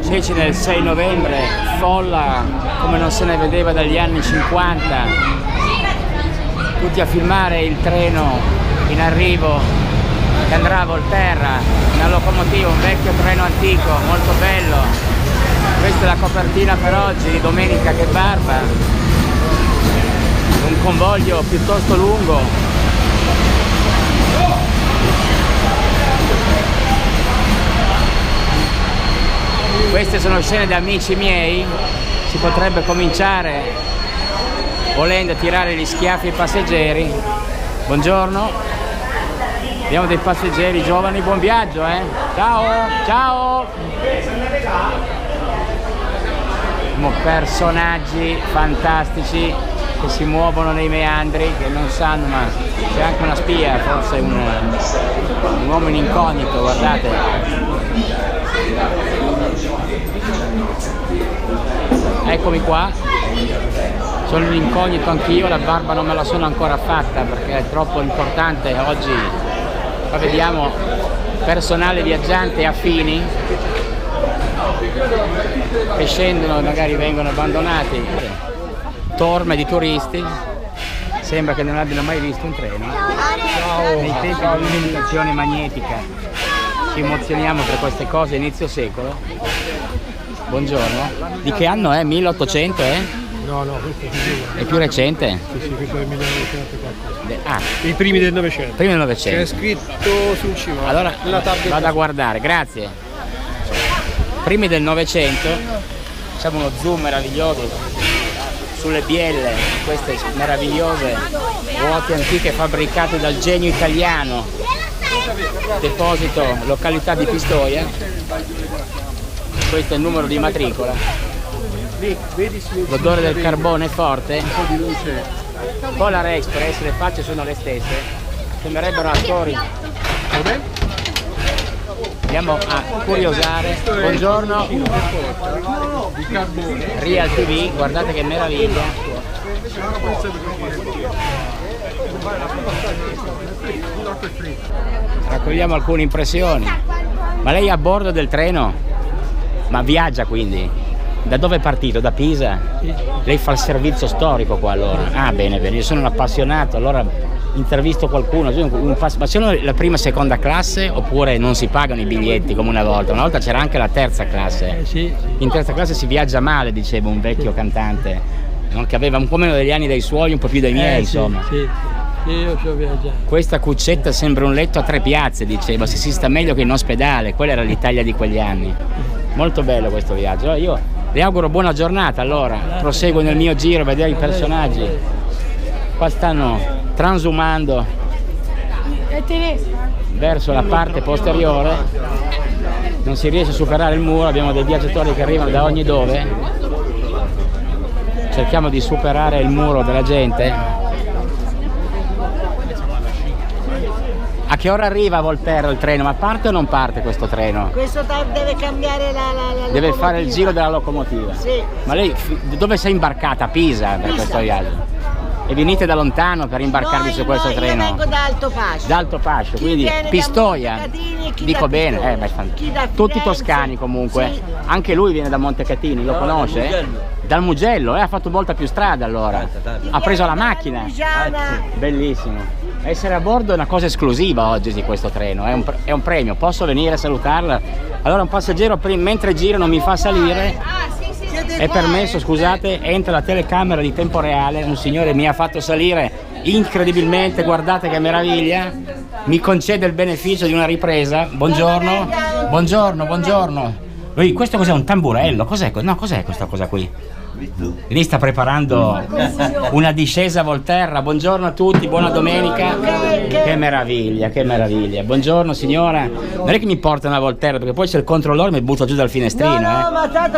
Ceci del 6 novembre, folla come non se ne vedeva dagli anni 50, tutti a filmare il treno in arrivo che andrà a Volterra, una locomotiva, un vecchio treno antico, molto bello. Questa è la copertina per oggi di Domenica che Barba, un convoglio piuttosto lungo. Queste sono scene da amici miei, si potrebbe cominciare volendo tirare gli schiaffi ai passeggeri. Buongiorno, abbiamo dei passeggeri giovani, buon viaggio, ciao, ciao! Siamo personaggi fantastici che si muovono nei meandri, che non sanno, ma c'è anche una spia, forse un uomo in incognito, guardate. Eccomi qua, sono in incognito anch'io, la barba non me la sono ancora fatta perché è troppo importante oggi. Qua vediamo personale viaggiante affini che scendono, magari vengono abbandonati. Torme di turisti, sembra che non abbiano mai visto un treno. Nei tempi dell'imitazione magnetica ci emozioniamo per queste cose, inizio secolo. Buongiorno. Di che anno è? 1800 No, questo è più recente? Sì, questo è del 1904. I primi del Novecento. Primi del Novecento. C'è scritto sul cimo. Allora vado a guardare, grazie. Primi del Novecento, facciamo uno zoom meraviglioso sulle bielle, queste meravigliose ruote antiche fabbricate dal genio italiano. Deposito località di Pistoia. Questo è il numero di matricola. L'odore del carbone è forte. Polar Express, le facce sono le stesse, sembrerebbero attori. Andiamo a curiosare. Buongiorno. Real TV, guardate che meraviglia. Raccogliamo alcune impressioni. Ma lei è a bordo del treno? Ma viaggia quindi? Da dove è partito? Da Pisa? Lei fa il servizio storico qua allora? Ah, bene, io sono un appassionato, allora intervisto qualcuno. Ma sono la prima e seconda classe oppure non si pagano i biglietti come una volta? Una volta c'era anche la terza classe. In terza classe si viaggia male, diceva un vecchio cantante, che aveva un po' meno degli anni dei suoi, un po' più dei miei, insomma. Io ci ho viaggiato. Questa cuccetta sembra un letto a 3 piazze, diceva, si sta meglio che in ospedale, quella era l'Italia di quegli anni. Molto bello questo viaggio. Io le auguro buona giornata, allora proseguo nel mio giro a vedere i personaggi. Qua stanno transumando verso la parte posteriore, non si riesce a superare il muro, abbiamo dei viaggiatori che arrivano da ogni dove. Cerchiamo di superare il muro della gente. A che ora arriva a Volterra il treno? Ma parte o non parte questo treno? Questo deve cambiare la deve fare il giro della locomotiva? Sì. Ma lei dove sei imbarcata? A Pisa per questo viaggio? E venite da lontano per imbarcarvi su questo treno? Io vengo da Altopascio. Da Altopascio, quindi Pistoia. Dico bene, tutti toscani comunque. Sì. Anche lui viene da Montecatini, lo conosce? Dal Mugello, ha fatto molta più strada allora. Ha preso la macchina. Bellissimo. Essere a bordo è una cosa esclusiva oggi di questo treno, è un premio. Posso venire a salutarla? Allora un passeggero mentre gira non mi fa salire, è permesso, scusate, entra la telecamera di tempo reale, un signore mi ha fatto salire incredibilmente, guardate che meraviglia, mi concede il beneficio di una ripresa. Buongiorno, buongiorno. Questo cos'è, un tamburello? Cos'è? No, cos'è questa cosa qui? Lì sta preparando una discesa a Volterra. Buongiorno a tutti, buona domenica. Che meraviglia, che meraviglia. Buongiorno signora. Non è che mi portano a Volterra perché poi c'è il controllore e mi butta giù dal finestrino.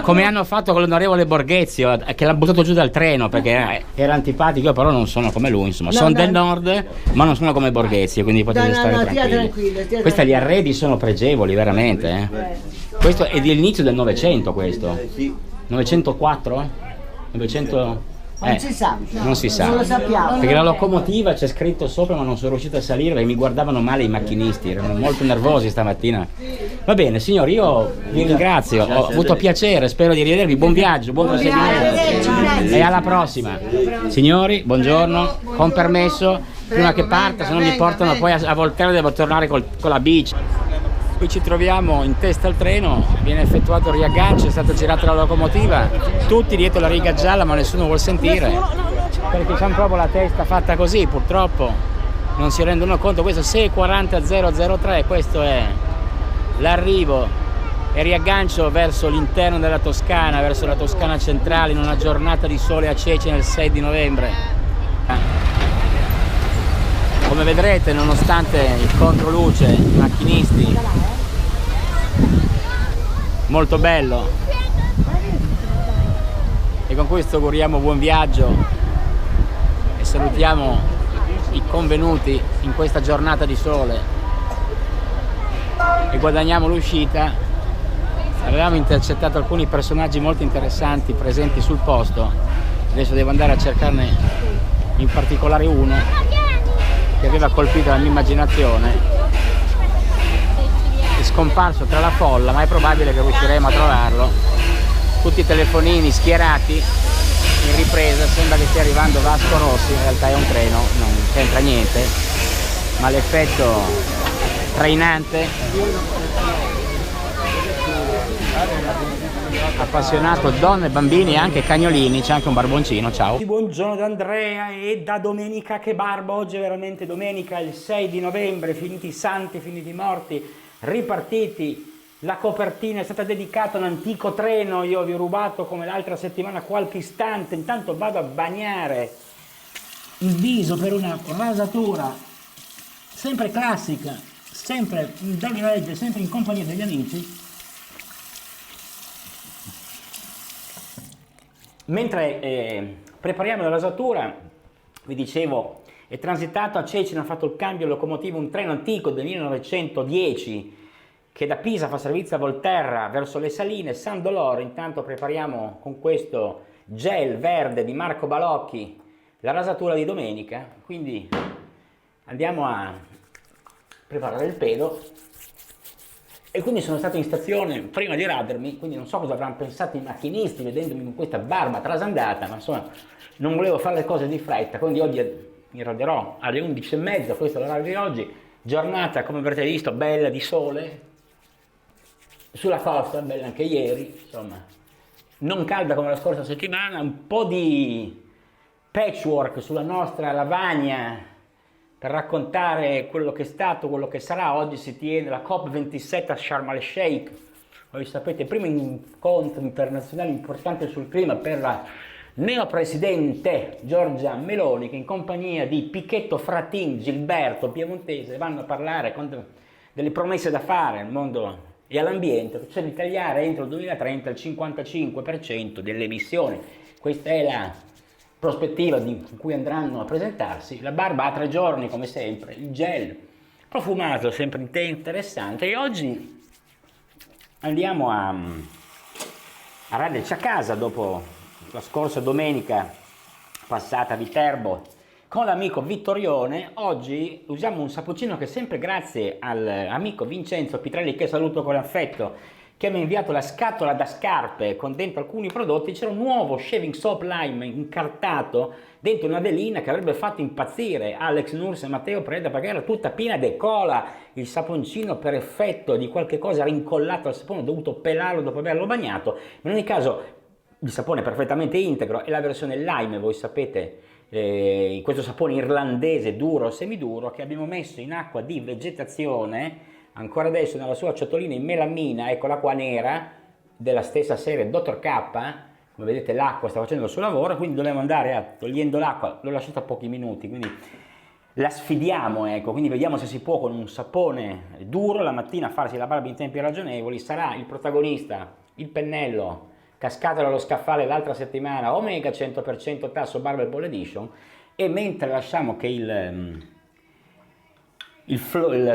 Come hanno fatto con l'onorevole Borghezio che l'ha buttato giù dal treno perché era antipatico. Io però non sono come lui, insomma. Sono del nord ma non sono come Borghezio, quindi potete stare tranquilli. Questi gli arredi sono pregevoli veramente. Questo è dell'inizio del Novecento, questo 904? 900 Non si sa. Non si sa. Non lo sappiamo. Perché la locomotiva c'è scritto sopra ma non sono riuscito a salire perché mi guardavano male i macchinisti, erano molto nervosi stamattina. Va bene, signori, io vi ringrazio, ho avuto piacere, spero di rivedervi, buon viaggio, buon proseguimento e alla prossima. Signori, buongiorno, con permesso, prima che parta, se non mi portano poi a Volterra devo tornare con la bici. Qui ci troviamo in testa al treno, viene effettuato il riaggancio, è stata girata la locomotiva, tutti dietro la riga gialla ma nessuno vuol sentire, perché hanno proprio la testa fatta così, purtroppo non si rendono conto. Questo 640003, questo è l'arrivo e riaggancio verso l'interno della Toscana, verso la Toscana centrale, in una giornata di sole a Cecina il 6 di novembre. Come vedrete, nonostante il controluce, i macchinisti, molto bello, e con questo auguriamo buon viaggio e salutiamo i convenuti in questa giornata di sole e guadagniamo l'uscita. Avevamo intercettato alcuni personaggi molto interessanti presenti sul posto, adesso devo andare a cercarne in particolare uno che aveva colpito la mia immaginazione, è scomparso tra la folla, ma è probabile che riusciremo a trovarlo. Tutti i telefonini schierati in ripresa, sembra che stia arrivando Vasco Rossi, in realtà è un treno, non c'entra niente, ma l'effetto trainante, appassionato donne, bambini e anche cagnolini, c'è anche un barboncino, ciao. Buongiorno da Andrea e da Domenica che barba, oggi è veramente domenica, il 6 di novembre, finiti i santi, finiti i morti, ripartiti. La copertina è stata dedicata a un antico treno, io vi ho rubato come l'altra settimana qualche istante, intanto vado a bagnare il viso per una rasatura sempre classica, sempre da legge, sempre in compagnia degli amici. Mentre prepariamo la rasatura, vi dicevo, è transitato a Cecina, ha fatto il cambio locomotivo, un treno antico del 1910 che da Pisa fa servizio a Volterra verso le Saline, San Dolore. Intanto prepariamo con questo gel verde di Marco Balocchi la rasatura di domenica, quindi andiamo a preparare il pelo. E quindi sono stato in stazione prima di radermi, quindi non so cosa avranno pensato i macchinisti vedendomi con questa barba trasandata, ma insomma non volevo fare le cose di fretta, quindi oggi mi raderò alle 11:30, questo è l'orario di oggi, giornata come avrete visto bella di sole, sulla costa, bella anche ieri, insomma non calda come la scorsa settimana, un po' di patchwork sulla nostra lavagna per raccontare quello che è stato, quello che sarà. Oggi si tiene la COP27 a Sharm el Sheikh, voi sapete, il primo incontro internazionale importante sul clima per la neopresidente Giorgia Meloni, che in compagnia di Pichetto Fratin, Gilberto Piemontese vanno a parlare delle promesse da fare al mondo e all'ambiente, cioè di tagliare entro il 2030 il 55% delle emissioni. Questa è la prospettiva in cui andranno a presentarsi. La barba ha 3 giorni come sempre, il gel profumato sempre interessante, e oggi andiamo a raderci a casa dopo la scorsa domenica passata a Viterbo con l'amico Vittorione. Oggi usiamo un sapponcino che sempre grazie all'amico Vincenzo Pitrelli, che saluto con affetto, che mi ha inviato la scatola da scarpe con dentro alcuni prodotti. C'era un nuovo shaving soap lime incartato dentro una velina che avrebbe fatto impazzire Alex Nurs e Matteo Preda, perché era tutta piena di cola. Il saponcino, per effetto di qualche cosa rincollato al sapone, ho dovuto pelarlo dopo averlo bagnato. In ogni caso il sapone è perfettamente integro, è la versione lime, voi sapete, questo sapone irlandese duro, semiduro, che abbiamo messo in acqua di vegetazione, ancora adesso nella sua ciotolina in melamina, eccola qua nera, della stessa serie Dr. K. Come vedete l'acqua sta facendo il suo lavoro, quindi dobbiamo andare togliendo l'acqua, l'ho lasciata pochi minuti, quindi la sfidiamo, ecco, quindi vediamo se si può con un sapone duro la mattina farsi la barba in tempi ragionevoli. Sarà il protagonista il pennello cascato dallo scaffale l'altra settimana, Omega 100% tasso Barber Ball Edition, e mentre lasciamo che il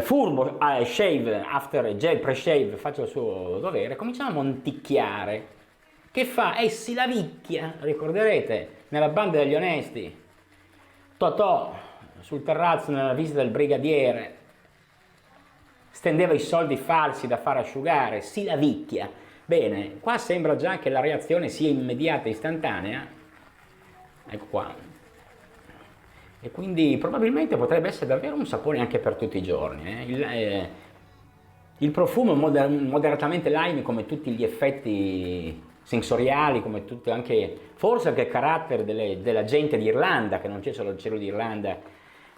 furbo shave after gel pre-shave faccia il suo dovere, cominciamo a monticchiare. Che fa? Si lavicchia, ricorderete, nella banda degli onesti, Totò sul terrazzo nella visita del brigadiere, stendeva i soldi falsi da far asciugare, si lavicchia. Bene, qua sembra già che la reazione sia immediata e istantanea, ecco qua, e quindi probabilmente potrebbe essere davvero un sapone anche per tutti i giorni. Il profumo moderatamente lime, come tutti gli effetti sensoriali, come tutto anche, forse anche il carattere della gente d'Irlanda, che non c'è solo il cielo d'Irlanda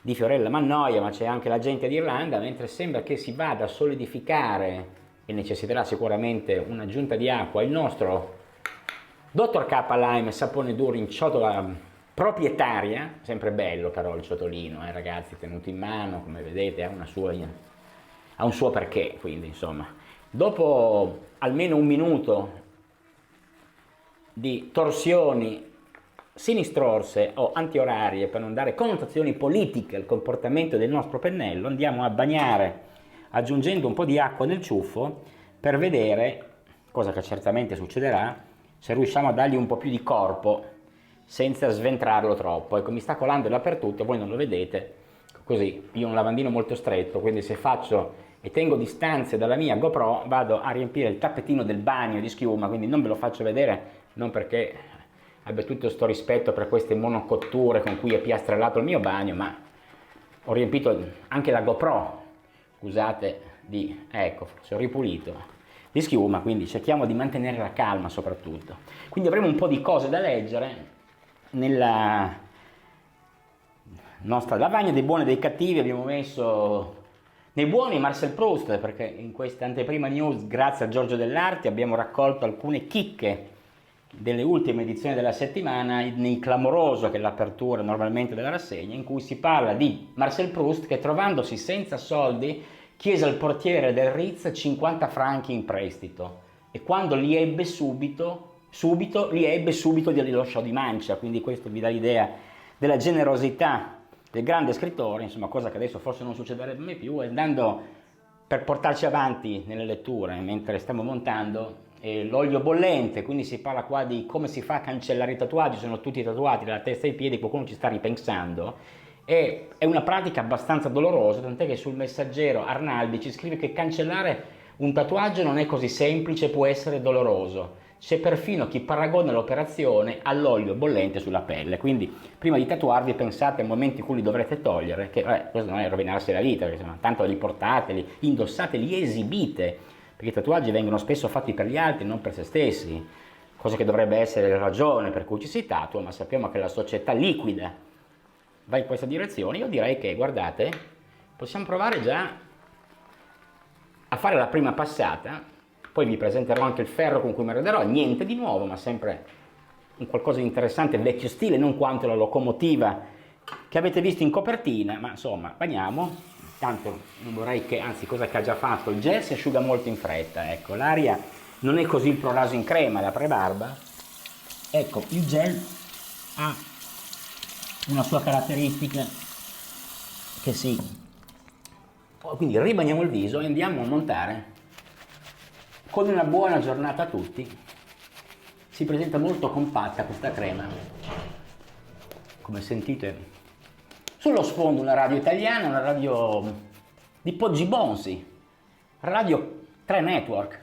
di Fiorella Mannoia, ma c'è anche la gente d'Irlanda, mentre sembra che si vada a solidificare, e necessiterà sicuramente un'aggiunta di acqua, il nostro Dr. K Lime sapone duro in ciotola proprietaria, sempre bello però il ciotolino, ragazzi, tenuto in mano, come vedete ha un suo perché, quindi insomma, dopo almeno un minuto di torsioni sinistrorse o antiorarie per non dare connotazioni politiche al comportamento del nostro pennello, andiamo a bagnare aggiungendo un po' di acqua nel ciuffo per vedere, cosa che certamente succederà, se riusciamo a dargli un po' più di corpo senza sventrarlo troppo. Ecco, mi sta colando dappertutto, voi non lo vedete, così, io ho un lavandino molto stretto, quindi se faccio e tengo distanze dalla mia GoPro vado a riempire il tappetino del bagno di schiuma, quindi non ve lo faccio vedere, non perché abbia tutto sto rispetto per queste monocotture con cui è piastrellato il mio bagno, ma ho riempito anche la GoPro, scusate, ecco, forse ho ripulito, di schiuma, quindi cerchiamo di mantenere la calma soprattutto. Quindi avremo un po' di cose da leggere nella nostra lavagna dei buoni e dei cattivi. Abbiamo messo nei buoni Marcel Proust, perché in questa anteprima news, grazie a Giorgio Dell'Arte, abbiamo raccolto alcune chicche delle ultime edizioni della settimana, nel clamoroso che è l'apertura normalmente della rassegna, in cui si parla di Marcel Proust che, trovandosi senza soldi, chiese al portiere del Ritz 50 franchi in prestito, e quando li ebbe subito glieli lasciò di mancia. Quindi questo vi dà l'idea della generosità del grande scrittore, insomma, cosa che adesso forse non succederebbe mai più. E andando per portarci avanti nelle letture mentre stiamo montando l'olio bollente, quindi si parla qua di come si fa a cancellare i tatuaggi, sono tutti tatuati dalla testa ai piedi, qualcuno ci sta ripensando, e è una pratica abbastanza dolorosa, tant'è che sul Messaggero Arnaldi ci scrive che cancellare un tatuaggio non è così semplice, può essere doloroso, c'è perfino chi paragona l'operazione all'olio bollente sulla pelle. Quindi prima di tatuarvi pensate ai momenti in cui li dovrete togliere, che questo non è rovinarsi la vita, perché tanto li portate, li indossate, li esibite, perché i tatuaggi vengono spesso fatti per gli altri, non per se stessi, cosa che dovrebbe essere la ragione per cui ci si tatua, ma sappiamo che la società liquida va in questa direzione. Io direi che, guardate, possiamo provare già a fare la prima passata, poi vi presenterò anche il ferro con cui mi arrederò, niente di nuovo, ma sempre un qualcosa di interessante, vecchio stile, non quanto la locomotiva che avete visto in copertina, ma insomma, bagniamo. Tanto non vorrei che, anzi, cosa che ha già fatto, il gel si asciuga molto in fretta, ecco, l'aria non è così il proraso in crema da prebarba, ecco, il gel ha una sua caratteristica che quindi ribagniamo il viso e andiamo a montare con una buona giornata a tutti. Si presenta molto compatta questa crema, come sentite. Sullo sfondo una radio italiana, una radio di Poggi Bonsi, Radio 3 Network,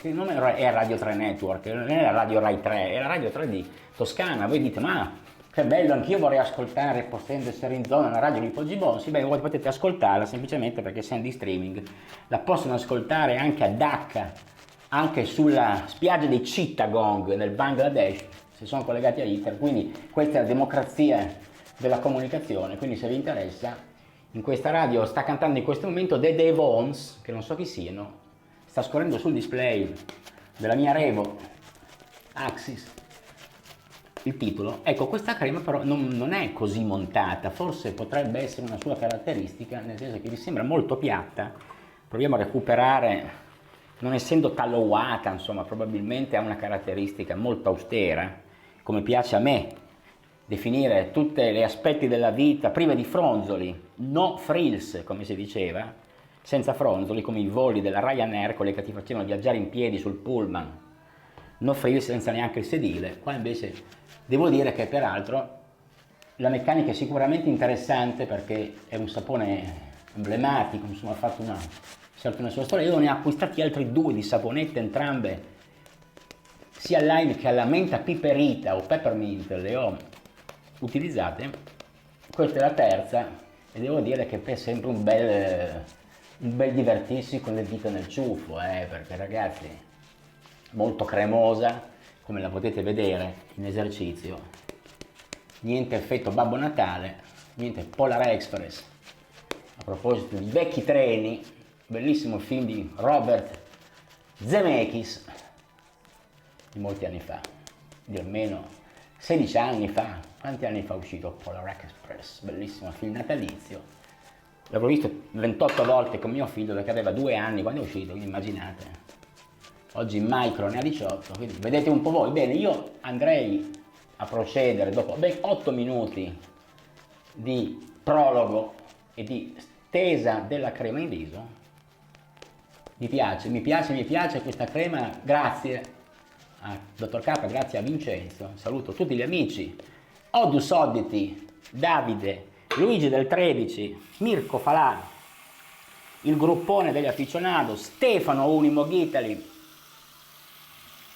che nome è Radio 3 Network, non è la Radio Rai 3, è la Radio 3 di Toscana. Voi dite, ma che bello, anch'io vorrei ascoltare, potendo essere in zona, la radio di Poggi Bonsi. Beh, voi potete ascoltarla semplicemente perché siamo di streaming, la possono ascoltare anche a Dhaka, anche sulla spiaggia di Chittagong nel Bangladesh, se sono collegati a internet. Quindi questa è la democrazia della comunicazione. Quindi se vi interessa, in questa radio sta cantando in questo momento The Devons, che non so chi siano, sta scorrendo sul display della mia Revo Axis il titolo. Ecco, questa crema però non è così montata, forse potrebbe essere una sua caratteristica, nel senso che vi sembra molto piatta. Proviamo a recuperare, non essendo tallowata, insomma, probabilmente ha una caratteristica molto austera, come piace a me definire tutti gli aspetti della vita priva di fronzoli, no frills, come si diceva, senza fronzoli, come i voli della Ryanair, quelli che ti facevano viaggiare in piedi sul pullman, no frills senza neanche il sedile. Qua invece devo dire che peraltro la meccanica è sicuramente interessante, perché è un sapone emblematico, insomma ha fatto una sua storia. Io ne ho acquistati altri 2 di saponette, entrambe sia al lime che alla menta piperita o peppermint, le ho utilizzate. Questa è la terza e devo dire che è sempre un bel divertirsi con le dita nel ciuffo, perché ragazzi, molto cremosa, come la potete vedere in esercizio, niente effetto Babbo Natale, niente Polar Express. A proposito di vecchi treni, bellissimo film di Robert Zemeckis di molti anni fa, di almeno 16 anni fa. Quanti anni fa è uscito Polar Express? Bellissimo film natalizio. L'avrò visto 28 volte con mio figlio perché aveva 2 anni quando è uscito, quindi immaginate. Oggi Micro ne ha 18, quindi vedete un po' voi. Bene, io andrei a procedere dopo ben 8 minuti di prologo e di stesa della crema in viso. Mi piace questa crema, grazie a Dottor K, grazie a Vincenzo, saluto tutti gli amici, Odus Oddity, Davide, Luigi del 13, Mirko Falà, il gruppone degli afficionados, Stefano Unimog Italy,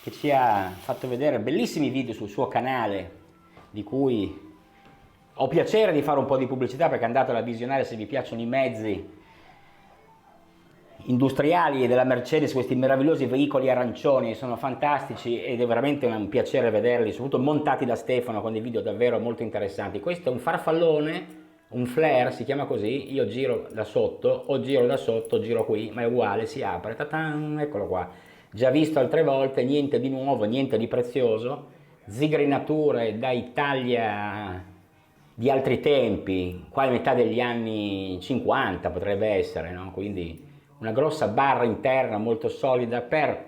che ci ha fatto vedere bellissimi video sul suo canale, di cui ho piacere di fare un po' di pubblicità perché andate a visionare se vi piacciono i mezzi industriali della Mercedes, questi meravigliosi veicoli arancioni, sono fantastici ed è veramente un piacere vederli, soprattutto montati da Stefano con dei video davvero molto interessanti. Questo è un farfallone, un flare, si chiama così, io giro da sotto, o giro da sotto, giro qui, ma è uguale, si apre, ta-tan, eccolo qua. Già visto altre volte, niente di nuovo, niente di prezioso, zigrinature da Italia di altri tempi, qua a metà degli anni 50 potrebbe essere, no? Quindi una grossa barra interna molto solida per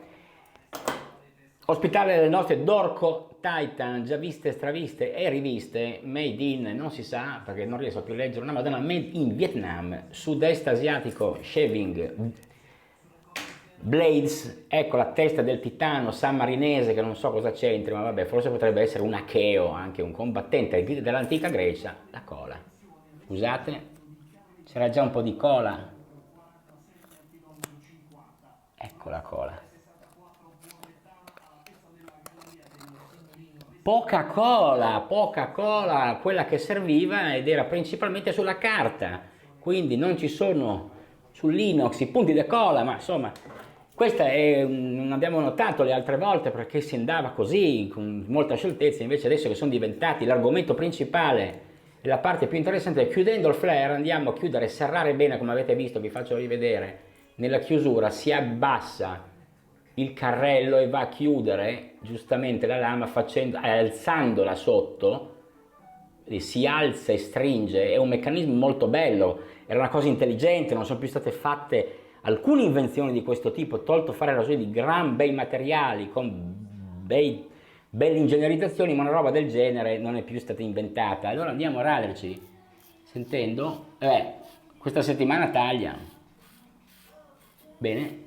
ospitare le nostre Dorco Titan, già viste, straviste e riviste, made in, non si sa perché non riesco più a leggere una madonna, made in Vietnam, sud-est asiatico, shaving blades, ecco la testa del titano sammarinese che non so cosa c'entri, ma vabbè, forse potrebbe essere un acheo, anche un combattente dell'antica Grecia. La cola, scusate, c'era già un po' di cola. Ecco la cola. Poca cola, quella che serviva ed era principalmente sulla carta, quindi non ci sono sull'inox i punti di cola, ma insomma, questa non abbiamo notato le altre volte perché si andava così, con molta scioltezza, invece adesso che sono diventati l'argomento principale e la parte più interessante, chiudendo il flare andiamo a chiudere, serrare bene come avete visto, vi faccio rivedere. Nella chiusura si abbassa il carrello e va a chiudere giustamente la lama alzandola sotto, si alza e stringe, è un meccanismo molto bello, era una cosa intelligente, non sono più state fatte alcune invenzioni di questo tipo, tolto fare ragioni di gran bei materiali con belle ingegnerizzazioni, ma una roba del genere non è più stata inventata. Allora andiamo a raderci sentendo, questa settimana taglia. Bene,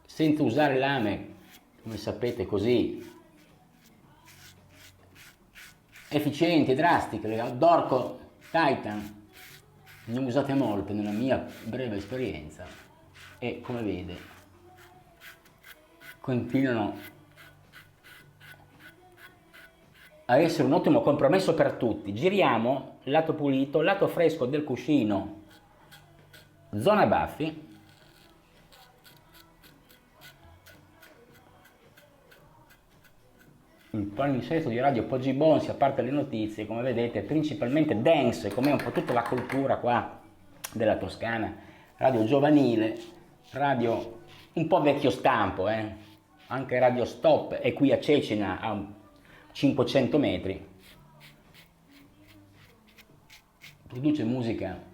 senza usare lame, come sapete, così efficienti e drastiche, le Dorco Titan ne ho usate molte nella mia breve esperienza e come vede continuano a essere un ottimo compromesso per tutti. Giriamo lato pulito, lato fresco del cuscino, zona baffi, il palinsesto di Radio Poggi Bonsi, a parte le notizie, come vedete, principalmente dance, come un po' tutta la cultura qua della Toscana, radio giovanile, radio un po' vecchio stampo, anche Radio Stop è qui a Cecina a 500 metri, produce musica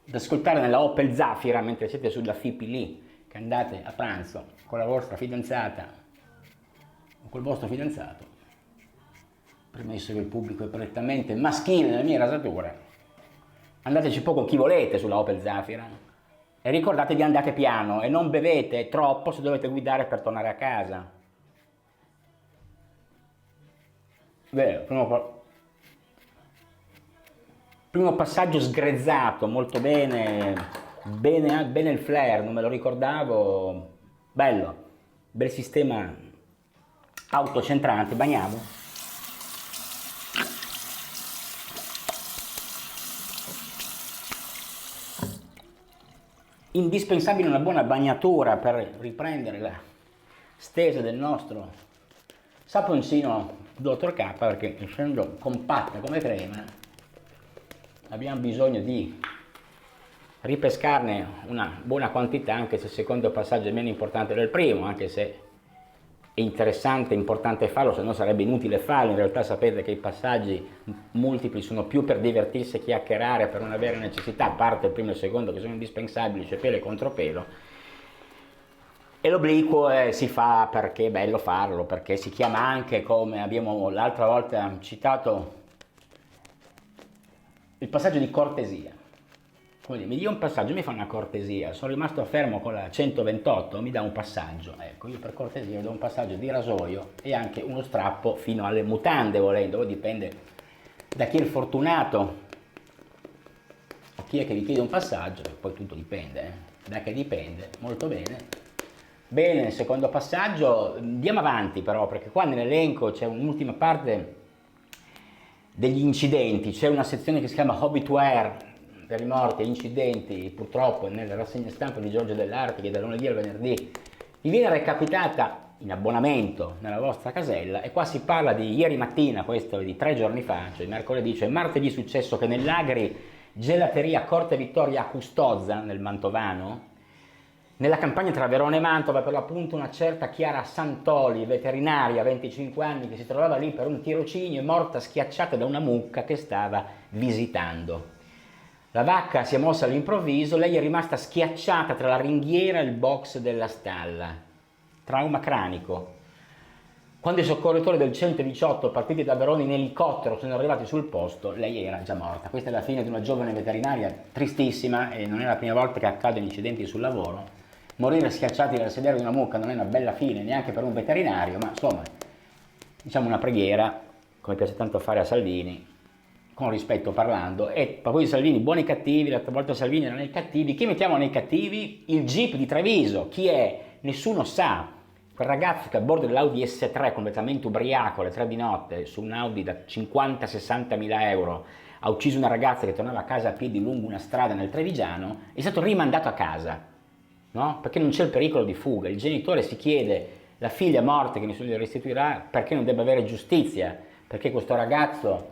da ascoltare nella Opel Zafira mentre siete sulla Fipi lì, che andate a pranzo con la vostra fidanzata o col vostro fidanzato, premesso che il pubblico è prettamente maschile nelle mie rasature, andateci poco chi volete sulla Opel Zafira e ricordatevi, andate piano e non bevete troppo se dovete guidare per tornare a casa. Bene, prima Primo passaggio sgrezzato, molto bene, bene il flare, non me lo ricordavo, bello, bel sistema autocentrante, bagniamo. Indispensabile una buona bagnatura per riprendere la stesa del nostro saponcino Dr. K, perché essendo compatta come crema abbiamo bisogno di ripescarne una buona quantità, anche se il secondo passaggio è meno importante del primo, anche se è interessante, importante farlo, se no sarebbe inutile farlo. In realtà sapete che i passaggi multipli sono più per divertirsi e chiacchierare, per non avere necessità, a parte il primo e il secondo che sono indispensabili, cioè pelo e contropelo. E l'obliquo si fa perché è bello farlo, perché si chiama anche, come abbiamo l'altra volta citato, il passaggio di cortesia. Quindi mi dia un passaggio, mi fa una cortesia, sono rimasto fermo con la 128, mi dà un passaggio, ecco, io per cortesia do un passaggio di rasoio e anche uno strappo fino alle mutande volendo, poi dipende da chi è il fortunato o chi è che vi chiede un passaggio, poi tutto dipende, da che dipende, molto bene. Bene, secondo passaggio, andiamo avanti però, perché qua nell'elenco c'è un'ultima parte degli incidenti, c'è una sezione che si chiama Hobbitware, per i morti e incidenti, purtroppo nella rassegna stampa di Giorgio Dell'Arte, che da lunedì al venerdì vi viene recapitata in abbonamento nella vostra casella, e qua si parla di ieri mattina, questo è di 3 giorni fa, cioè mercoledì, cioè martedì, successo che nell'Agri Gelateria Corte Vittoria a Custozza, nel Mantovano, nella campagna tra Verona e Mantova, per l'appunto una certa Chiara Santoli, veterinaria, 25 anni, che si trovava lì per un tirocinio, è morta schiacciata da una mucca che stava visitando. La vacca si è mossa all'improvviso, lei è rimasta schiacciata tra la ringhiera e il box della stalla. Trauma cranico. Quando i soccorritori del 118 partiti da Verona in elicottero sono arrivati sul posto, lei era già morta. Questa è la fine di una giovane veterinaria tristissima, e non è la prima volta che accadono incidenti sul lavoro. Morire schiacciati dal sedere di una mucca non è una bella fine neanche per un veterinario, ma insomma, diciamo una preghiera, come piace tanto fare a Salvini, con rispetto parlando. E poi Salvini, buoni e cattivi, l'altra volta Salvini era nei cattivi. Chi mettiamo nei cattivi? Il Jeep di Treviso. Chi è? Nessuno sa. Quel ragazzo che a bordo dell'Audi S3, completamente ubriaco alle 3 di notte, su un Audi da 50-60 mila euro, ha ucciso una ragazza che tornava a casa a piedi lungo una strada nel Trevigiano, è stato rimandato a casa, no? Perché non c'è il pericolo di fuga. Il genitore si chiede, la figlia morta che nessuno gli restituirà, perché non debba avere giustizia, perché questo ragazzo,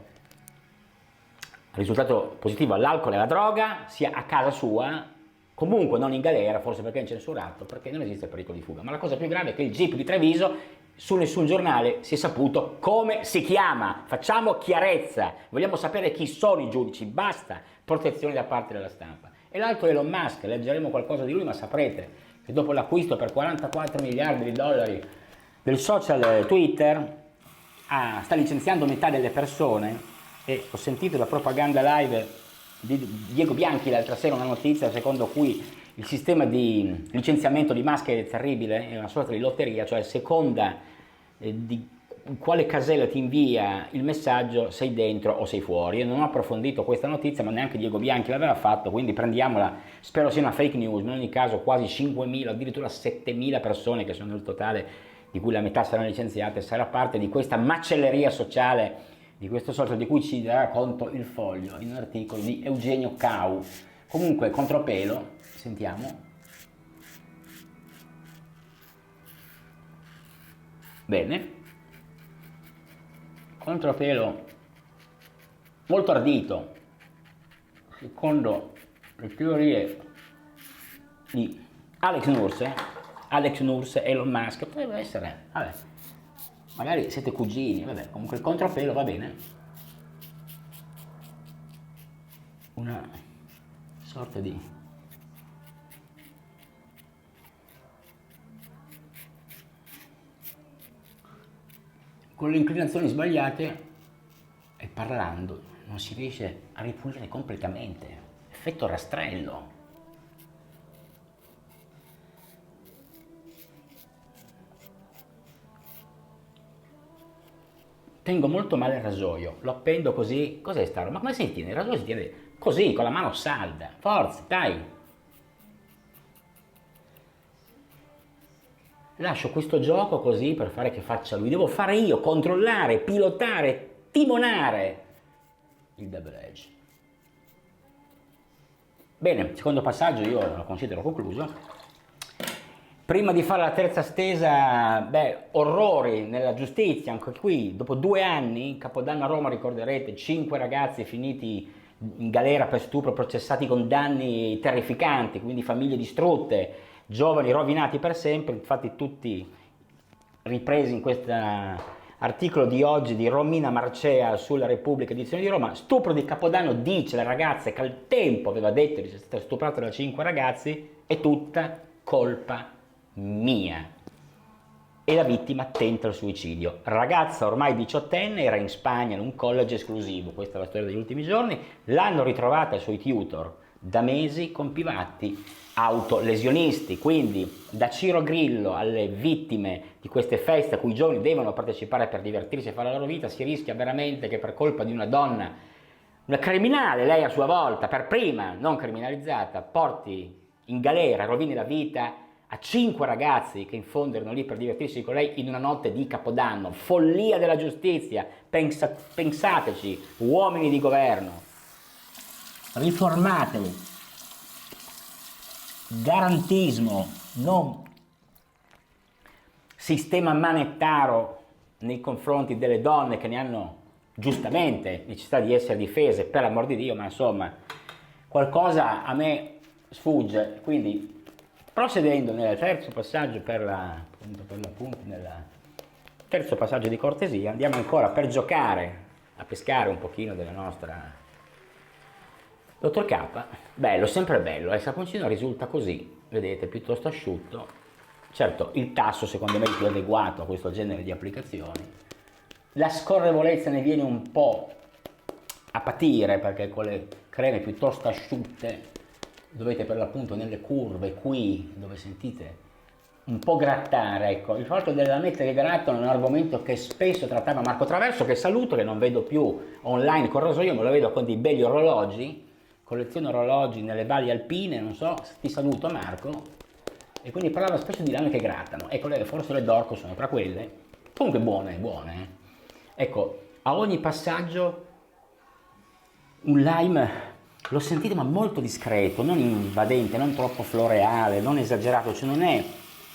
risultato positivo all'alcol e alla droga, sia a casa sua, comunque non in galera, forse perché è incensurato, perché non esiste pericolo di fuga. Ma la cosa più grave è che il Jeep di Treviso, su nessun giornale si è saputo come si chiama. Facciamo chiarezza, vogliamo sapere chi sono i giudici, basta protezione da parte della stampa. E l'altro è Elon Musk, leggeremo qualcosa di lui, ma saprete che dopo l'acquisto per 44 miliardi di dollari del social Twitter sta licenziando metà delle persone. E ho sentito la propaganda live di Diego Bianchi l'altra sera, una notizia secondo cui il sistema di licenziamento di Musk è terribile, è una sorta di lotteria, cioè a seconda di quale casella ti invia il messaggio sei dentro o sei fuori. Io non ho approfondito questa notizia, ma neanche Diego Bianchi l'aveva fatto, quindi prendiamola, spero sia una fake news, ma in ogni caso quasi 5.000, addirittura 7.000 persone, che sono il totale, di cui la metà saranno licenziate, sarà parte di questa macelleria sociale, di questo social di cui ci darà conto il Foglio in un articolo di Eugenio Cau. Comunque, contropelo, sentiamo. Bene. Contropelo molto ardito, secondo le teorie di Alex Nurse, Elon Musk, potrebbe essere, vabbè, magari siete cugini, vabbè, comunque il contropelo va bene, una sorta di con le inclinazioni sbagliate e parlando non si riesce a ripulire completamente, effetto rastrello. tengo molto male il rasoio, lo appendo così, cos'è sta roba? Ma come si tiene? Il rasoio si tiene così, con la mano salda, forza, dai! Lascio questo gioco così per fare che faccia lui, devo fare io, controllare, pilotare, timonare il Double Edge. Bene, secondo passaggio io lo considero concluso. Prima di fare la terza stesa, orrori nella giustizia, anche qui, dopo 2 anni, Capodanno a Roma, ricorderete, 5 ragazzi finiti in galera per stupro, processati con danni terrificanti, quindi famiglie distrutte, giovani rovinati per sempre, infatti tutti ripresi in questo articolo di oggi di Romina Marcea sulla Repubblica edizione di Roma. Stupro di Capodanno, dice la ragazza che al tempo aveva detto di essere stata stuprata da 5 ragazzi, è tutta colpa mia, e la vittima tenta il suicidio. Ragazza ormai 18enne, era in Spagna in un college esclusivo, questa è la storia degli ultimi giorni, l'hanno ritrovata ai suoi tutor da mesi con privati autolesionisti, quindi da Ciro Grillo alle vittime di queste feste a cui i giovani devono partecipare per divertirsi e fare la loro vita, si rischia veramente che per colpa di una donna, una criminale, lei a sua volta, per prima non criminalizzata, porti in galera, rovini la vita a 5 ragazzi che in fondo erano lì per divertirsi con lei in una notte di Capodanno. Follia della giustizia, pensateci, uomini di governo, riformatevi, garantismo, non sistema manettaro nei confronti delle donne che ne hanno giustamente necessità di essere difese, per amor di Dio, ma insomma qualcosa a me sfugge. Quindi procedendo nel terzo passaggio nel terzo passaggio di cortesia, andiamo ancora per giocare, a pescare un pochino della nostra Dottor K. Bello, sempre bello, il saponcino risulta così, vedete, piuttosto asciutto. Certo, il tasso secondo me è più adeguato a questo genere di applicazioni. La scorrevolezza ne viene un po' a patire, perché con le creme piuttosto asciutte dovete per l'appunto nelle curve qui dove sentite un po' grattare, ecco. Il fatto delle lamette che grattano è un argomento che spesso trattava Marco Traverso, che saluto, che non vedo più online con rasoio, ma lo vedo con dei belli orologi, collezione orologi nelle valli alpine, non so, ti saluto Marco, e quindi parlava spesso di lame che grattano, ecco, forse le Dorco sono tra quelle, comunque buone, ecco, a ogni passaggio un lime. Lo sentite, ma molto discreto, non invadente, non troppo floreale, non esagerato, cioè non è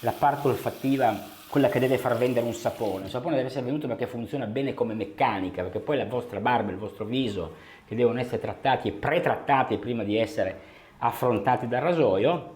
la parte olfattiva quella che deve far vendere un sapone. Il sapone deve essere venduto perché funziona bene come meccanica, perché poi la vostra barba, il vostro viso, che devono essere trattati e pretrattati prima di essere affrontati dal rasoio.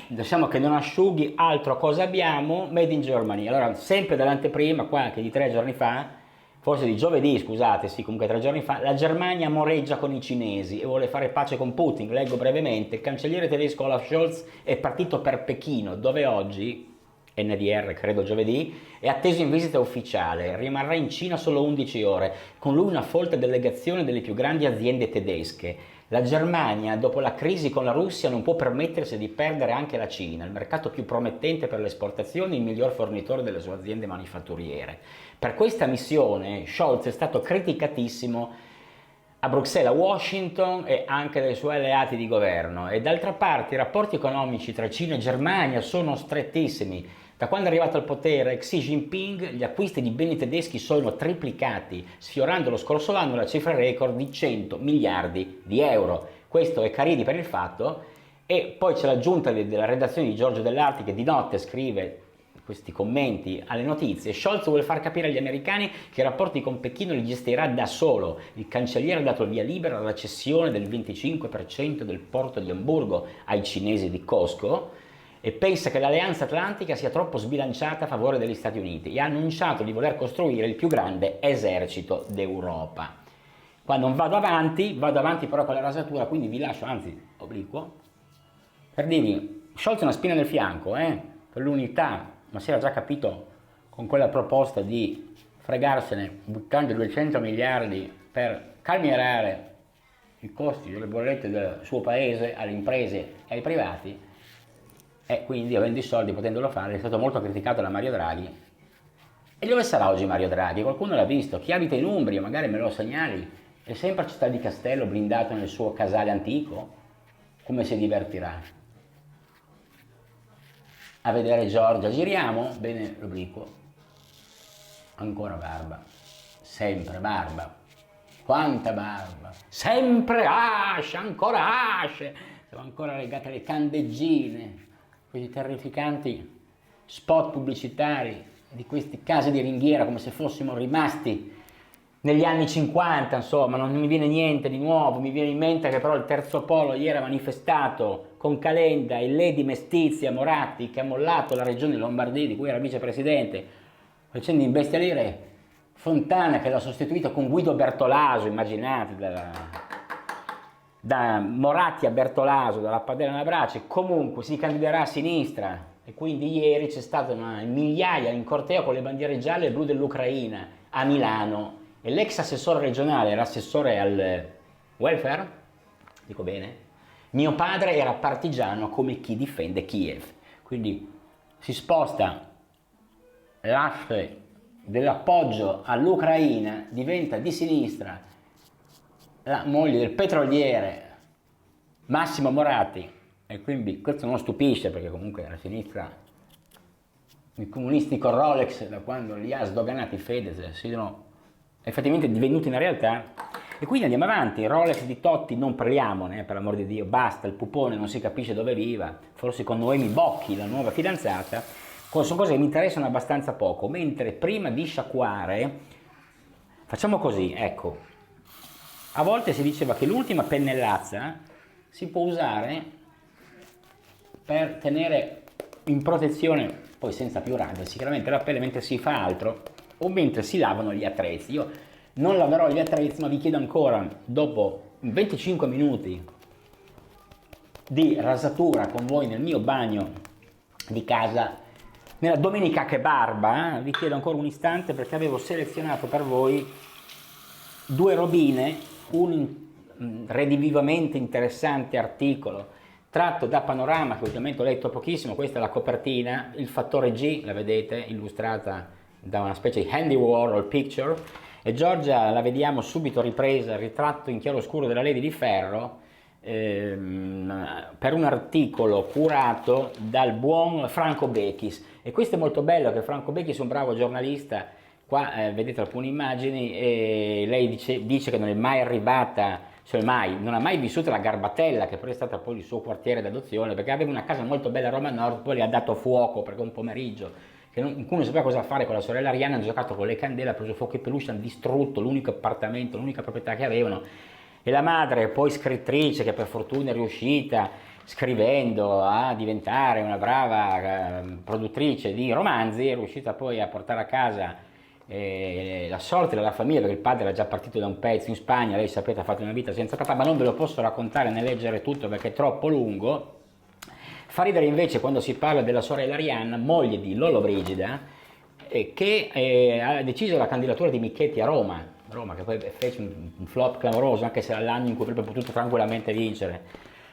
Diciamo che non asciughi, altro cosa abbiamo? Made in Germany. Allora, sempre dall'anteprima, qua che di 3 giorni fa, forse di giovedì, scusate, sì, comunque 3 giorni fa, la Germania moreggia con i cinesi e vuole fare pace con Putin. Leggo brevemente, il cancelliere tedesco Olaf Scholz è partito per Pechino, dove oggi, NDR credo giovedì, è atteso in visita ufficiale, rimarrà in Cina solo 11 ore, con lui una folta delegazione delle più grandi aziende tedesche. La Germania, dopo la crisi con la Russia, non può permettersi di perdere anche la Cina, il mercato più promettente per le esportazioni, il miglior fornitore delle sue aziende manifatturiere. Per questa missione Scholz è stato criticatissimo a Bruxelles, a Washington e anche dai suoi alleati di governo, e d'altra parte i rapporti economici tra Cina e Germania sono strettissimi. Da quando è arrivato al potere Xi Jinping, gli acquisti di beni tedeschi sono triplicati, sfiorando lo scorso anno la cifra record di 100 miliardi di euro. Questo è Caridi per il fatto, e poi c'è l'aggiunta della redazione di Giorgio Dell'Arti che di notte scrive questi commenti alle notizie. Scholz vuole far capire agli americani che i rapporti con Pechino li gestirà da solo. Il cancelliere ha dato il via libera alla cessione del 25% del porto di Amburgo ai cinesi di COSCO e pensa che l'alleanza atlantica sia troppo sbilanciata a favore degli Stati Uniti e ha annunciato di voler costruire il più grande esercito d'Europa. Qua non vado avanti però con la rasatura, quindi vi lascio, anzi obliquo, per dirvi, Scholz è una spina nel fianco, per l'unità, ma si era già capito con quella proposta di fregarsene buttando 200 miliardi per calmierare i costi delle bollette del suo paese alle imprese e ai privati, e quindi avendo i soldi, potendolo fare, è stato molto criticato da Mario Draghi E dove sarà oggi Mario Draghi? Qualcuno l'ha visto? Chi abita in Umbria, magari me lo segnali, è sempre a Città di Castello, blindato nel suo casale antico? Come si divertirà a vedere Giorgia? Giriamo? Bene l'obliquo. Ancora barba, sempre barba. Quanta barba, sempre asce, ancora asce. Siamo ancora legati alle candeggine, questi terrificanti spot pubblicitari di queste case di ringhiera, come se fossimo rimasti negli anni 50, insomma, non mi viene niente di nuovo. Mi viene in mente che però il Terzo Polo ieri ha manifestato con Calenda e Lady Mestizia Moratti, che ha mollato la regione Lombardia, di cui era vicepresidente, facendo imbestialire Fontana, che l'ha sostituito con Guido Bertolaso, immaginate, da Moratti a Bertolaso, dalla Padella a Brace. Comunque si candiderà a sinistra, e quindi ieri c'è stata migliaia in corteo con le bandiere gialle e blu dell'Ucraina a Milano, e l'ex assessore regionale era assessore al welfare, dico bene? Mio padre era partigiano come chi difende Kiev, quindi si sposta l'asse dell'appoggio all'Ucraina, diventa di sinistra la moglie del petroliere Massimo Moratti, e quindi questo non stupisce, perché comunque la sinistra, i comunisti con Rolex, da quando li ha sdoganati Fedez, sono effettivamente divenuti una realtà. E quindi andiamo avanti. Rolex di Totti non parliamone, per l'amor di Dio, basta, il pupone non si capisce dove viva, forse con Noemi Bocchi, la nuova fidanzata. Sono cose che mi interessano abbastanza poco, mentre prima di sciacquare facciamo così, ecco, a volte si diceva che l'ultima pennellazza si può usare per tenere in protezione, poi senza più radere, sicuramente la pelle mentre si fa altro o mentre si lavano gli attrezzi. Io non laverò gli attrezzi, ma vi chiedo ancora, dopo 25 minuti di rasatura con voi nel mio bagno di casa, nella Domenica che barba, vi chiedo ancora un istante, perché avevo selezionato per voi due robine, un redivivamente interessante articolo tratto da Panorama, che ultimamente ho letto pochissimo. Questa è la copertina, il fattore G, la vedete, illustrata da una specie di Andy Warhol picture, e Giorgia la vediamo subito ripresa, il ritratto in chiaroscuro della Lady di Ferro, per un articolo curato dal buon Franco Bechis. E questo è molto bello, che Franco Bechis è un bravo giornalista. Qua vedete alcune immagini, e lei dice che non è mai arrivata, cioè non ha mai vissuto la Garbatella, che poi è stata poi il suo quartiere d'adozione, perché aveva una casa molto bella a Roma Nord, poi le ha dato fuoco perché un pomeriggio in cui non sapeva cosa fare con la sorella Arianna, hanno giocato con le candele, ha preso fuoco e peluche, hanno distrutto l'unico appartamento, l'unica proprietà che avevano. E la madre, poi scrittrice, che per fortuna è riuscita, scrivendo, a diventare una brava produttrice di romanzi, è riuscita poi a portare a casa la sorte della famiglia, perché il padre era già partito da un pezzo in Spagna. Lei, sapete, ha fatto una vita senza papà, ma non ve lo posso raccontare né leggere tutto perché è troppo lungo. Fa ridere invece quando si parla della sorella Arianna, moglie di Lollobrigida, che ha deciso la candidatura di Michetti a Roma, che poi fece un flop clamoroso, anche se era l'anno in cui avrebbe potuto tranquillamente vincere,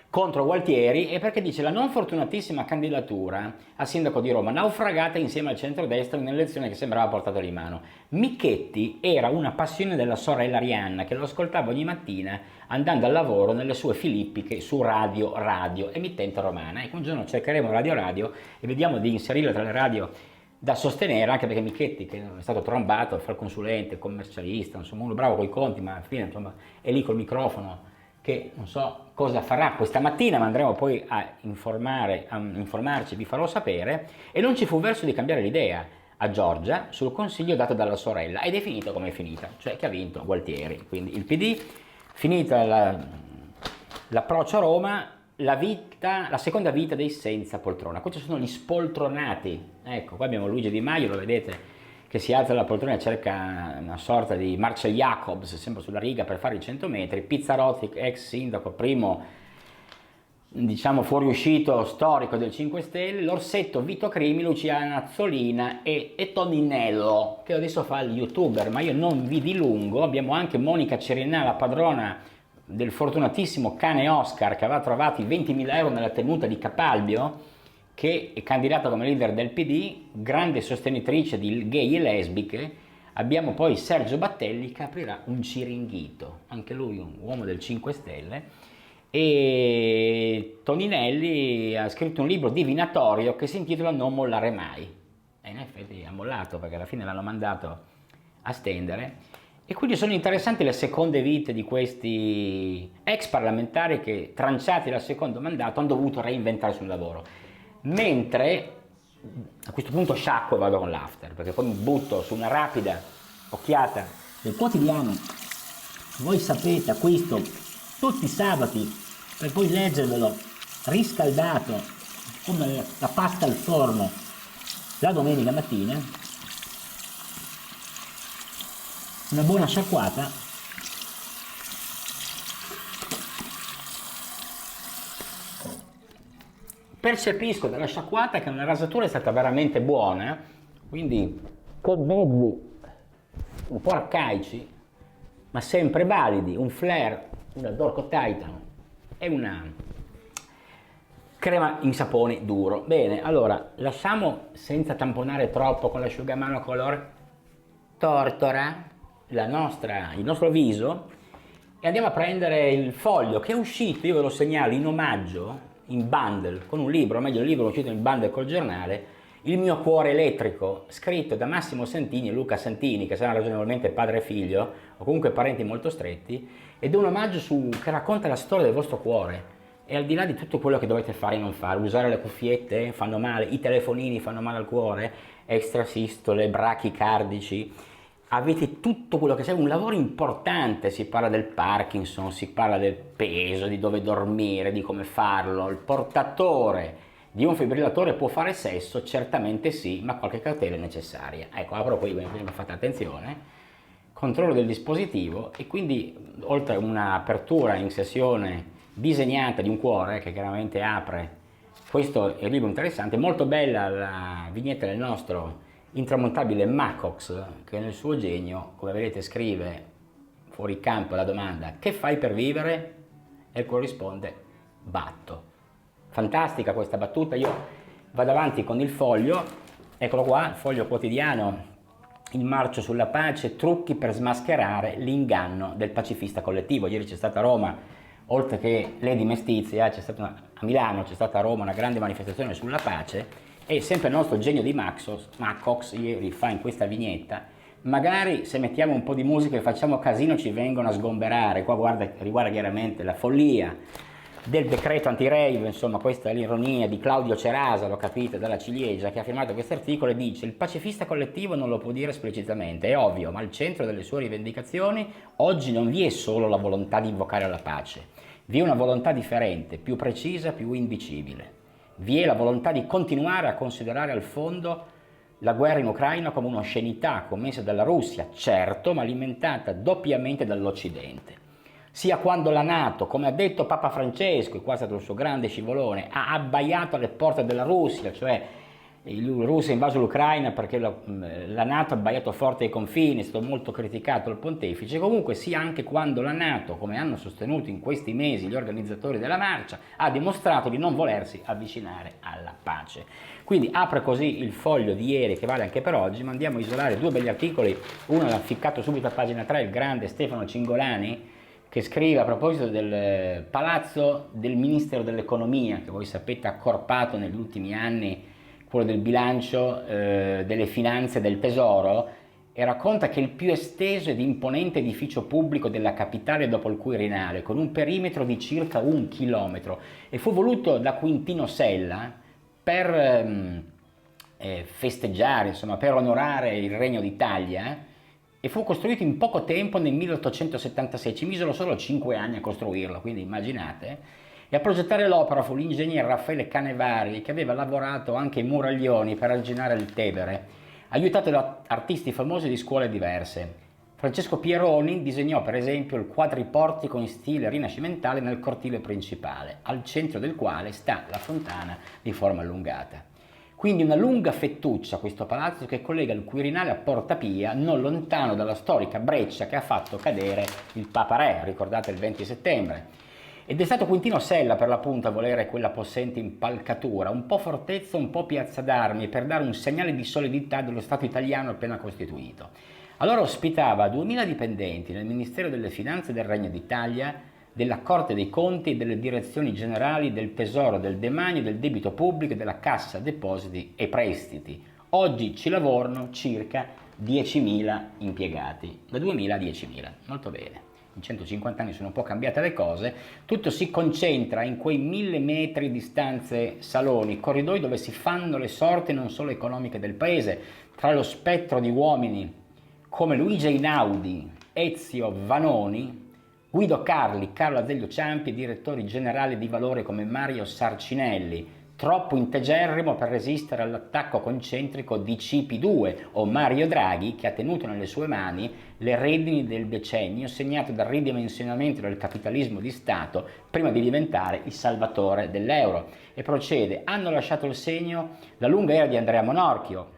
contro Gualtieri, e perché dice la non fortunatissima candidatura a sindaco di Roma naufragata insieme al centrodestra in un'elezione che sembrava portata di mano. Michetti era una passione della sorella Arianna, che lo ascoltava ogni mattina andando al lavoro nelle sue filippiche su Radio, emittente romana. Ecco, un giorno cercheremo Radio e vediamo di inserirla tra le radio da sostenere, anche perché Michetti, che è stato trombato, fa il consulente, commercialista, insomma uno bravo coi conti, ma alla fine insomma è lì col microfono, che non so cosa farà questa mattina, ma andremo poi a informarci, vi farò sapere. E non ci fu verso di cambiare l'idea a Giorgia sul consiglio dato dalla sorella, ed è finita come è finita, cioè che ha vinto Gualtieri. Quindi il PD, finita l'approccio a Roma, la seconda vita dei senza poltrona. Questi sono gli spoltronati. Ecco, qua abbiamo Luigi Di Maio, lo vedete, che si alza dalla poltrona e cerca una sorta di Marcel Jacobs, sempre sulla riga, per fare i 100 metri. Pizzarotti, ex sindaco, primo, diciamo, fuoriuscito storico del 5 Stelle. L'Orsetto, Vito Crimi, Luciana Azzolina e Toninello, che adesso fa il youtuber, ma io non vi dilungo. Abbiamo anche Monica Cerinà, la padrona del fortunatissimo cane Oscar, che aveva trovato i 20.000 euro nella tenuta di Capalbio, che è candidata come leader del PD, grande sostenitrice di gay e lesbiche. Abbiamo poi Sergio Battelli che aprirà un Ciringhito, anche lui un uomo del 5 Stelle, e Toninelli ha scritto un libro divinatorio che si intitola Non mollare mai, e in effetti ha mollato perché alla fine l'hanno mandato a stendere. E quindi sono interessanti le seconde vite di questi ex parlamentari che, tranciati dal secondo mandato, hanno dovuto reinventarsi un lavoro. Mentre a questo punto sciacquo e vado con l'after, perché poi mi butto su una rapida occhiata del quotidiano. Voi sapete, acquisto tutti i sabati per poi leggervelo riscaldato come la pasta al forno la domenica mattina. Una buona sciacquata. Percepisco dalla sciacquata che una rasatura è stata veramente buona, quindi con mezzi un po' arcaici, ma sempre validi, un Flair, una Dorco Titan e una crema in sapone duro. Bene, allora lasciamo senza tamponare troppo con l'asciugamano color tortora il nostro viso e andiamo a prendere il foglio che è uscito, io ve lo segnalo, in omaggio, in bundle, con un libro, o meglio il libro è uscito in bundle col giornale, Il mio cuore elettrico, scritto da Massimo Santini e Luca Santini, che saranno ragionevolmente padre e figlio, o comunque parenti molto stretti, ed è un omaggio che racconta la storia del vostro cuore, e al di là di tutto quello che dovete fare e non fare, usare le cuffiette fanno male, i telefonini fanno male al cuore, extrasistole, brachicardici, avete tutto quello che serve, un lavoro importante, si parla del Parkinson, si parla del peso, di dove dormire, di come farlo, il portatore di un fibrillatore può fare sesso? Certamente sì, ma qualche cautela è necessaria. Ecco, apro qui, fate attenzione, controllo del dispositivo e quindi oltre a un'apertura in sessione disegnata di un cuore che chiaramente apre, questo è un libro interessante, molto bella la vignetta del nostro intramontabile Macox, che nel suo genio, come vedete, scrive fuori campo la domanda: che fai per vivere? E il cuore risponde: batto. Fantastica questa battuta. Io vado avanti con il foglio, eccolo qua, il foglio quotidiano, il marcio sulla pace, trucchi per smascherare l'inganno del pacifista collettivo. Ieri c'è stata a Roma, oltre che Lady Mestizia, a Milano c'è stata a Roma una grande manifestazione sulla pace. E sempre il nostro genio di Macox ieri fa in questa vignetta: magari se mettiamo un po' di musica e facciamo casino ci vengono a sgomberare. Qua riguarda chiaramente la follia del decreto anti-rave, insomma questa è l'ironia di Claudio Cerasa, lo capite, dalla ciliegia, che ha firmato questo articolo e dice: il pacifista collettivo non lo può dire esplicitamente, è ovvio, ma al centro delle sue rivendicazioni oggi non vi è solo la volontà di invocare la pace, vi è una volontà differente, più precisa, più indicibile. Vi è la volontà di continuare a considerare al fondo la guerra in Ucraina come un'oscenità commessa dalla Russia, certo, ma alimentata doppiamente dall'Occidente. Sia quando la NATO, come ha detto Papa Francesco, e qua è stato il suo grande scivolone, ha abbaiato alle porte della Russia, cioè il Russia ha invaso l'Ucraina perché la NATO ha abbaiato forte ai confini, è stato molto criticato il pontefice, comunque sia anche quando la NATO, come hanno sostenuto in questi mesi gli organizzatori della marcia, ha dimostrato di non volersi avvicinare alla pace. Quindi apre così il foglio di ieri, che vale anche per oggi, ma andiamo a isolare due belli articoli. Uno l'ha ficcato subito a pagina 3 il grande Stefano Cingolani, che scrive a proposito del palazzo del Ministero dell'Economia, che voi sapete accorpato negli ultimi anni, quello del bilancio, delle finanze del Tesoro, e racconta che è il più esteso ed imponente edificio pubblico della capitale dopo il Quirinale, con un perimetro di circa 1 chilometro, e fu voluto da Quintino Sella per festeggiare, insomma, per onorare il Regno d'Italia, e fu costruito in poco tempo nel 1876, ci misero solo 5 anni a costruirlo, quindi immaginate. E a progettare l'opera fu l'ingegnere Raffaele Canevari, che aveva lavorato anche ai muraglioni per arginare il Tevere, aiutato da artisti famosi di scuole diverse. Francesco Pieroni disegnò per esempio il quadriportico in stile rinascimentale nel cortile principale, al centro del quale sta la fontana di forma allungata. Quindi una lunga fettuccia questo palazzo che collega il Quirinale a Porta Pia, non lontano dalla storica breccia che ha fatto cadere il Papa Re, ricordate il 20 settembre. Ed è stato Quintino Sella per l'appunto a volere quella possente impalcatura, un po' fortezza, un po' piazza d'armi, per dare un segnale di solidità dello Stato italiano appena costituito. Allora ospitava 2000 dipendenti nel Ministero delle Finanze del Regno d'Italia, della Corte dei Conti e delle direzioni generali del Tesoro, del Demanio, del debito pubblico e della Cassa Depositi e Prestiti. Oggi ci lavorano circa 10.000 impiegati, da 2.000 a 10.000, molto bene. In 150 anni sono un po' cambiate le cose, tutto si concentra in quei 1000 metri di stanze, saloni, corridoi dove si fanno le sorti non solo economiche del paese, tra lo spettro di uomini come Luigi Einaudi, Ezio Vanoni, Guido Carli, Carlo Azeglio Ciampi, direttori generali di valore come Mario Sarcinelli, troppo integerrimo per resistere all'attacco concentrico di CP2, o Mario Draghi, che ha tenuto nelle sue mani le redini del decennio segnato dal ridimensionamento del capitalismo di Stato prima di diventare il salvatore dell'euro. E procede: hanno lasciato il segno la lunga era di Andrea Monorchio,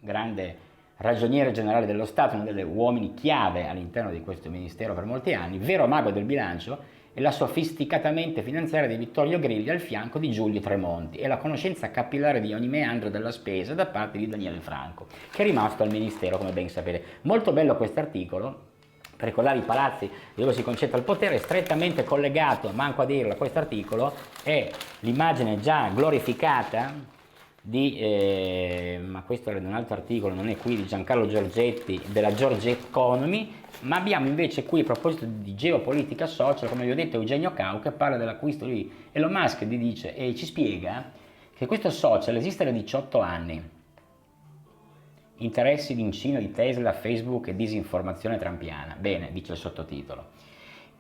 grande ragioniere generale dello Stato, uno degli uomini chiave all'interno di questo ministero per molti anni, vero mago del bilancio, e la sofisticatamente finanziaria di Vittorio Grilli al fianco di Giulio Tremonti e la conoscenza capillare di ogni meandro della spesa da parte di Daniele Franco, che è rimasto al ministero, come ben sapete. Molto bello questo articolo, per ricordare i palazzi dove si concentra il potere, strettamente collegato, manco a dirlo, a questo articolo, è l'immagine già glorificata ma questo era un altro articolo, non è qui, di Giancarlo Giorgetti, della George Economy, ma abbiamo invece qui, a proposito di geopolitica social, come vi ho detto, Eugenio Cau, che parla dell'acquisto di Elon Musk, dice e ci spiega che questo social esiste da 18 anni, interessi in Cina di Tesla, Facebook e disinformazione trampiana. Bene, dice il sottotitolo.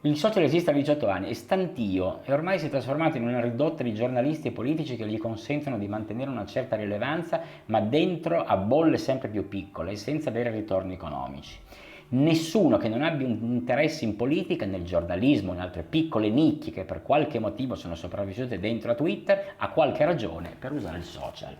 Il social esiste da 18 anni, è stantio e ormai si è trasformato in una ridotta di giornalisti e politici che gli consentono di mantenere una certa rilevanza, ma dentro a bolle sempre più piccole e senza avere ritorni economici. Nessuno che non abbia un interesse in politica, nel giornalismo, in altre piccole nicchie che per qualche motivo sono sopravvissute dentro a Twitter, ha qualche ragione per usare il social.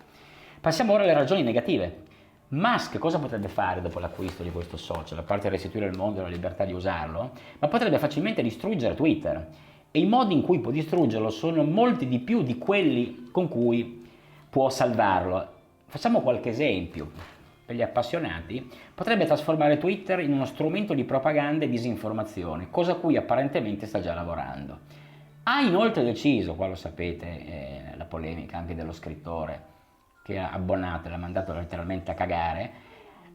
Passiamo ora alle ragioni negative. Musk cosa potrebbe fare dopo l'acquisto di questo social, a parte restituire al mondo la libertà di usarlo? Ma potrebbe facilmente distruggere Twitter, e i modi in cui può distruggerlo sono molti di più di quelli con cui può salvarlo. Facciamo qualche esempio. Per gli appassionati, potrebbe trasformare Twitter in uno strumento di propaganda e disinformazione, cosa a cui apparentemente sta già lavorando. Ha inoltre deciso, qua lo sapete, la polemica anche dello scrittore che ha abbonato e l'ha mandato letteralmente a cagare,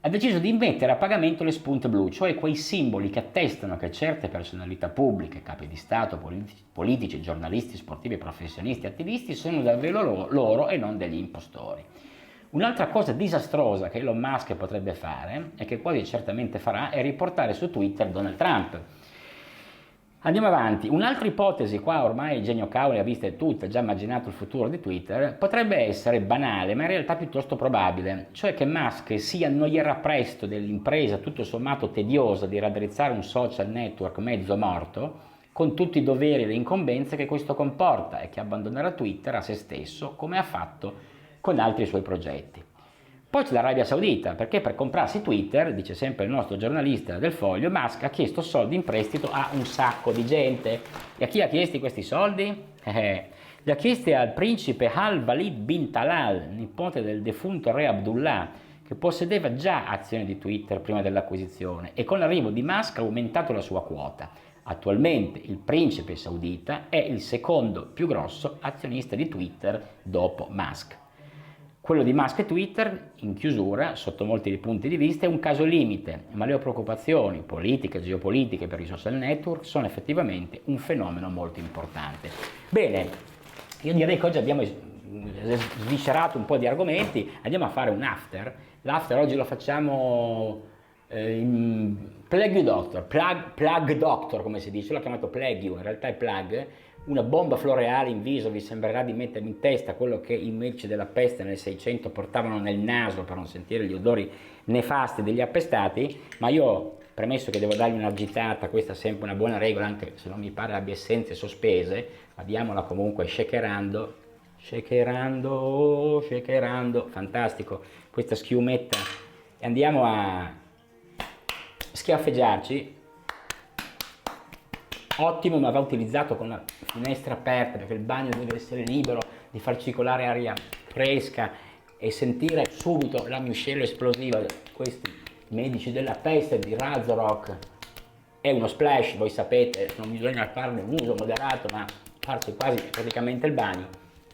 ha deciso di mettere a pagamento le spunte blu, cioè quei simboli che attestano che certe personalità pubbliche, capi di Stato, politici, giornalisti, sportivi, professionisti, attivisti, sono davvero loro e non degli impostori. Un'altra cosa disastrosa che Elon Musk potrebbe fare, e che quasi certamente farà, è riportare su Twitter Donald Trump. Andiamo avanti. Un'altra ipotesi, qua ormai Eugenio Cau le ha viste tutte, ha già immaginato il futuro di Twitter, potrebbe essere banale, ma in realtà piuttosto probabile, cioè che Musk si annoierà presto dell'impresa tutto sommato tediosa di raddrizzare un social network mezzo morto, con tutti i doveri e le incombenze che questo comporta, e che abbandonerà Twitter a se stesso, come ha fatto con altri suoi progetti. Poi c'è l'Arabia Saudita, perché per comprarsi Twitter, dice sempre il nostro giornalista del Foglio, Musk ha chiesto soldi in prestito a un sacco di gente. E a chi ha chiesto questi soldi? Li ha chiesti al principe Al-Walid bin Talal, nipote del defunto re Abdullah, che possedeva già azioni di Twitter prima dell'acquisizione, e con l'arrivo di Musk ha aumentato la sua quota. Attualmente il principe saudita è il secondo più grosso azionista di Twitter dopo Musk. Quello di Musk e Twitter, in chiusura, sotto molti punti di vista, è un caso limite, ma le preoccupazioni politiche e geopolitiche per i social network sono effettivamente un fenomeno molto importante. Bene, io direi che oggi abbiamo sviscerato un po' di argomenti, andiamo a fare un after. L'after oggi lo facciamo in Plague Doctor, plug Doctor come si dice, l'ho chiamato Plague, in realtà è Plug. Una bomba floreale in viso vi sembrerà di mettermi in testa quello che i medici della peste nel 600 portavano nel naso per non sentire gli odori nefasti degli appestati, ma io, premesso che devo dargli un'agitata, questa è sempre una buona regola, anche se non mi pare abbia essenze sospese, ma diamola comunque shakerando, fantastico, questa schiumetta, e andiamo a schiaffeggiarci ottimo, ma va utilizzato con la finestra aperta, perché il bagno deve essere libero di far circolare aria fresca e sentire subito la miscela esplosiva di questi medici della peste di Razorok. È uno splash, voi sapete, non bisogna farne un uso moderato, ma farsi quasi praticamente il bagno,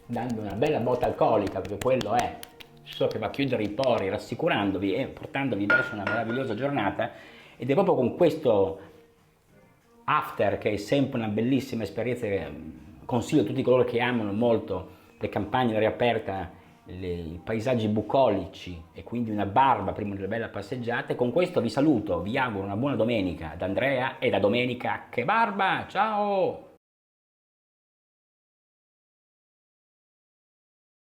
dando una bella botta alcolica, perché quello è, so che va a chiudere i pori, rassicurandovi e portandovi verso una meravigliosa giornata. Ed è proprio con questo after, che è sempre una bellissima esperienza, che consiglio a tutti coloro che amano molto le campagne all'aria aperta, i paesaggi bucolici e quindi una barba prima della bella passeggiata. E con questo vi saluto, vi auguro una buona domenica da Andrea e da Domenica che Barba, ciao!